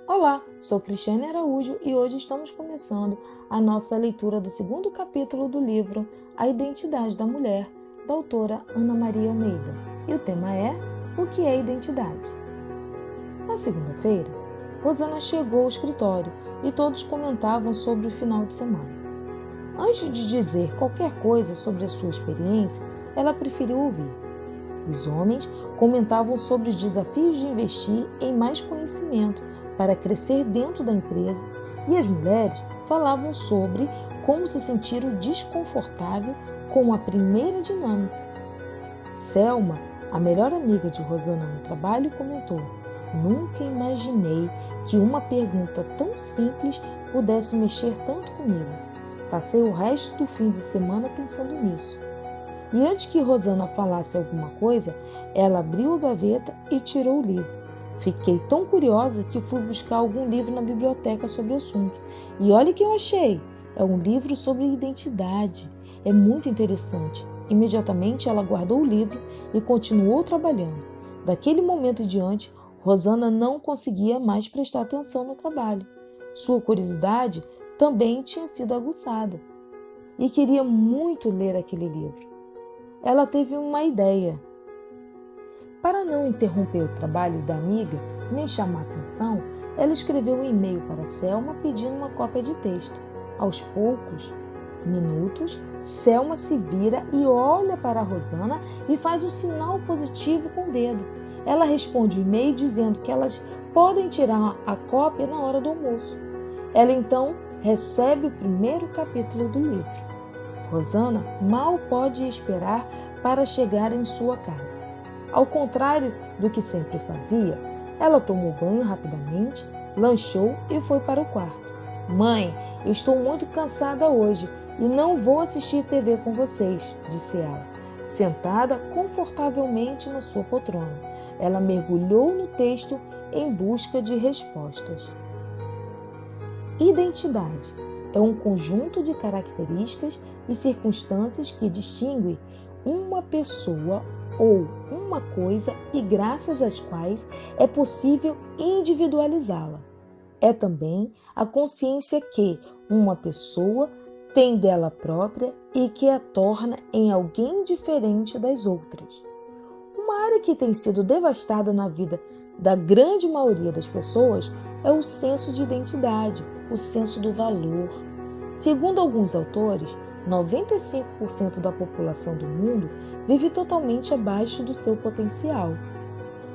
Olá, sou Cristiane Araújo e hoje estamos começando a nossa leitura do segundo capítulo do livro A Identidade da Mulher, da autora Ana Maria Almeida. E o tema é O que é identidade? Na segunda-feira, Rosana chegou ao escritório e todos comentavam sobre o final de semana. Antes de dizer qualquer coisa sobre a sua experiência, ela preferiu ouvir. Os homens comentavam sobre os desafios de investir em mais conhecimento para crescer dentro da empresa, e as mulheres falavam sobre como se sentiram desconfortável com a primeira dinâmica. Selma, a melhor amiga de Rosana no trabalho, comentou: "Nunca imaginei que uma pergunta tão simples pudesse mexer tanto comigo. Passei o resto do fim de semana pensando nisso." E antes que Rosana falasse alguma coisa, ela abriu a gaveta e tirou o livro. "Fiquei tão curiosa que fui buscar algum livro na biblioteca sobre o assunto. E olha o que eu achei! É um livro sobre identidade. É muito interessante." Imediatamente ela guardou o livro e continuou trabalhando. Daquele momento em diante, Rosana não conseguia mais prestar atenção no trabalho. Sua curiosidade também tinha sido aguçada e queria muito ler aquele livro. Ela teve uma ideia. Para não interromper o trabalho da amiga, nem chamar atenção, ela escreveu um e-mail para Selma pedindo uma cópia de texto. Aos poucos minutos, Selma se vira e olha para a Rosana e faz um sinal positivo com o dedo. Ela responde o e-mail dizendo que elas podem tirar a cópia na hora do almoço. Ela então recebe o primeiro capítulo do livro. Rosana mal pode esperar para chegar em sua casa. Ao contrário do que sempre fazia, ela tomou banho rapidamente, lanchou e foi para o quarto. "Mãe, eu estou muito cansada hoje e não vou assistir TV com vocês", disse ela, sentada confortavelmente na sua poltrona. Ela mergulhou no texto em busca de respostas. Identidade é um conjunto de características e circunstâncias que distingue uma pessoa ou uma coisa e graças às quais é possível individualizá-la. É também a consciência que uma pessoa tem dela própria e que a torna em alguém diferente das outras. Uma área que tem sido devastada na vida da grande maioria das pessoas é o senso de identidade, o senso do valor. Segundo alguns autores, 95% da população do mundo vive totalmente abaixo do seu potencial.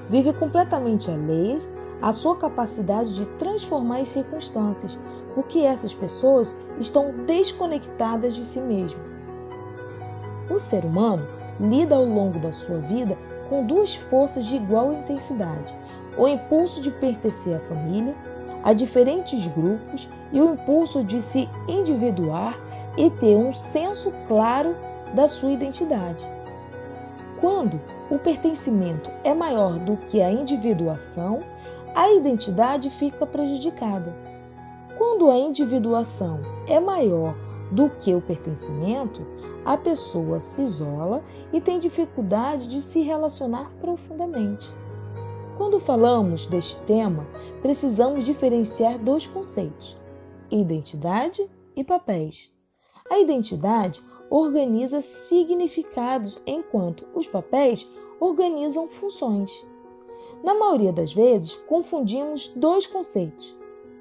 Vive completamente alheia à sua capacidade de transformar as circunstâncias, porque essas pessoas estão desconectadas de si mesmo. O ser humano lida ao longo da sua vida com duas forças de igual intensidade: o impulso de pertencer à família, a diferentes grupos, e o impulso de se individuar e ter um senso claro da sua identidade. Quando o pertencimento é maior do que a individuação, a identidade fica prejudicada. Quando a individuação é maior do que o pertencimento, a pessoa se isola e tem dificuldade de se relacionar profundamente. Quando falamos deste tema, precisamos diferenciar dois conceitos: identidade e papéis. A identidade organiza significados, enquanto os papéis organizam funções. Na maioria das vezes, confundimos dois conceitos.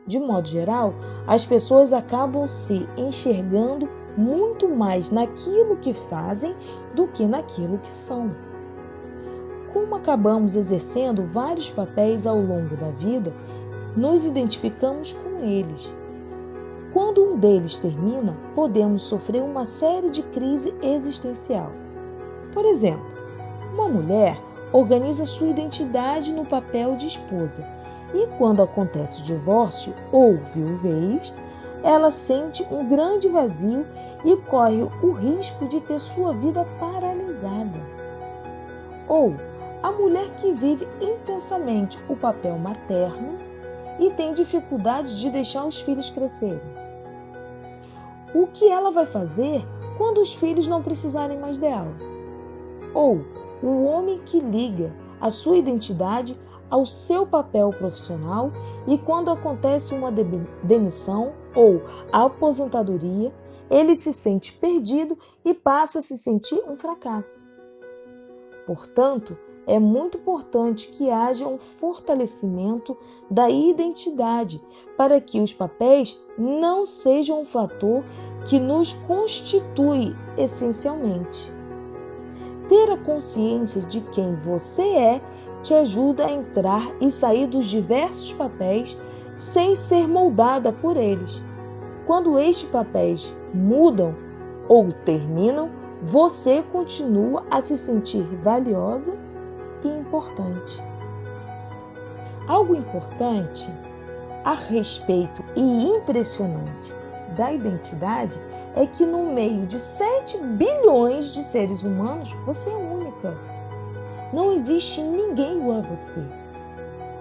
De modo geral, as pessoas acabam se enxergando muito mais naquilo que fazem do que naquilo que são. Como acabamos exercendo vários papéis ao longo da vida, nos identificamos com eles. Quando um deles termina, podemos sofrer uma série de crise existencial. Por exemplo, uma mulher organiza sua identidade no papel de esposa e, quando acontece o divórcio ou viuvez, ela sente um grande vazio e corre o risco de ter sua vida paralisada. Ou a mulher que vive intensamente o papel materno e tem dificuldade de deixar os filhos crescerem. O que ela vai fazer quando os filhos não precisarem mais dela? Ou o homem que liga a sua identidade ao seu papel profissional e quando acontece uma demissão ou aposentadoria, ele se sente perdido e passa a se sentir um fracasso. Portanto, é muito importante que haja um fortalecimento da identidade para que os papéis não sejam um fator que nos constitui essencialmente. Ter a consciência de quem você é te ajuda a entrar e sair dos diversos papéis sem ser moldada por eles. Quando estes papéis mudam ou terminam, você continua a se sentir valiosa e importante. Algo importante a respeito e impressionante da identidade é que no meio de 7 bilhões de seres humanos, você é única. Não existe ninguém igual a você.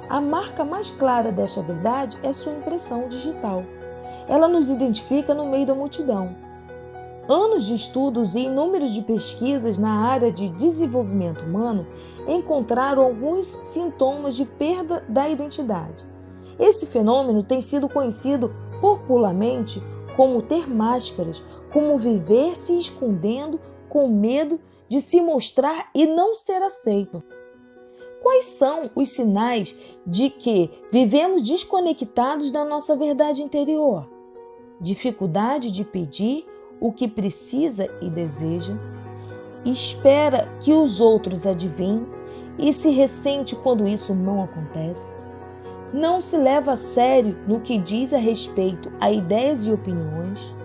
A marca mais clara desta verdade é sua impressão digital. Ela nos identifica no meio da multidão. Anos de estudos e inúmeros de pesquisas na área de desenvolvimento humano encontraram alguns sintomas de perda da identidade. Esse fenômeno tem sido conhecido popularmente como ter máscaras, como viver se escondendo com medo de se mostrar e não ser aceito. Quais são os sinais de que vivemos desconectados da nossa verdade interior? Dificuldade de pedir o que precisa e deseja, espera que os outros adivinhem e se ressente quando isso não acontece, não se leva a sério no que diz a respeito a ideias e opiniões,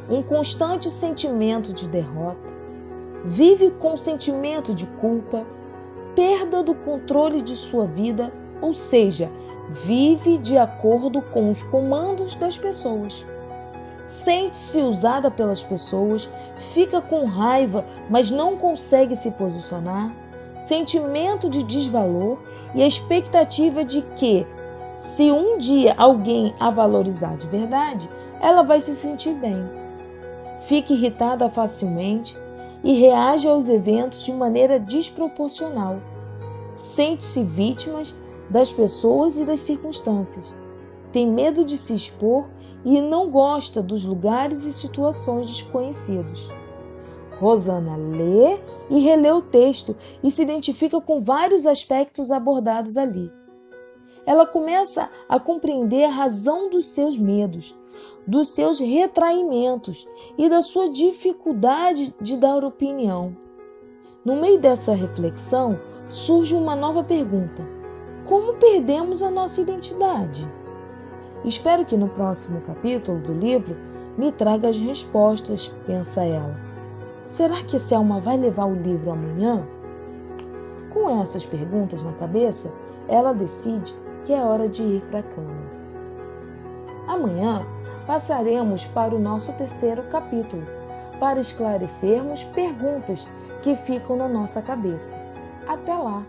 um constante sentimento de derrota, vive com sentimento de culpa, perda do controle de sua vida, ou seja, vive de acordo com os comandos das pessoas. Sente-se usada pelas pessoas, fica com raiva, mas não consegue se posicionar, sentimento de desvalor e a expectativa de que, se um dia alguém a valorizar de verdade, ela vai se sentir bem. Fica irritada facilmente e reage aos eventos de maneira desproporcional. Sente-se vítima das pessoas e das circunstâncias. Tem medo de se expor e não gosta dos lugares e situações desconhecidos. Rosana lê e relê o texto e se identifica com vários aspectos abordados ali. Ela começa a compreender a razão dos seus medos, dos seus retraimentos e da sua dificuldade de dar opinião. No meio dessa reflexão, surge uma nova pergunta: como perdemos a nossa identidade? Espero que no próximo capítulo do livro me traga as respostas, pensa ela. Será que Selma vai levar o livro amanhã? Com essas perguntas na cabeça, ela decide que é hora de ir para a cama. Amanhã passaremos para o nosso 3º capítulo, para esclarecermos perguntas que ficam na nossa cabeça. Até lá!